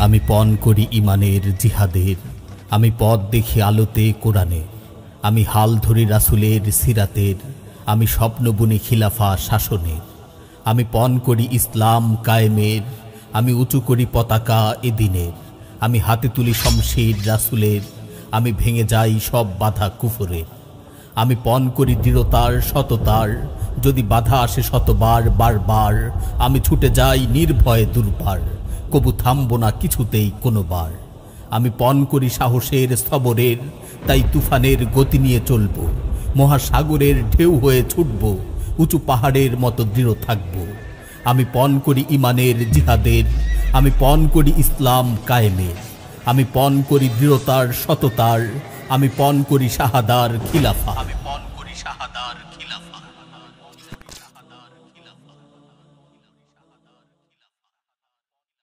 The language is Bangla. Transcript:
আমি পণ করি ইমানের জিহাদের, আমি পথ দেখি আলোতে কোরআনের, আমি হাল ধরি রাসূলের সিরাতের, আমি স্বপ্ন বুনি খিলাফা শাসনের, আমি পণ করি ইসলাম কায়েমের, আমি উঁচু করি পতাকা এদিনের, আমি হাতে তুলি শমশির রাসূলের, আমি ভেঙে যাই সব বাধা কুফরের, আমি পণ করি দৃঢ়তার সততার, যদি বাধা আসে শতবার বারবার, আমি ছুটে যাই নির্ভয়ে দুর্বার, কবু থামব না কিছুতেই কোনোবার। আমি পণ করি সাহসের স্থবরের, তাই তুফানের গতি নিয়ে চলব, মহাসাগরের ঢেউ হয়ে ছুটব, উঁচু পাহাড়ের মতো দৃঢ় থাকব। আমি পণ করি ইমানের জিহাদের, আমি পণ করি ইসলাম কায়েমের, আমি পণ করি দৃঢ়তার সততার, আমি পণ করি শাহাদার খিলাফা।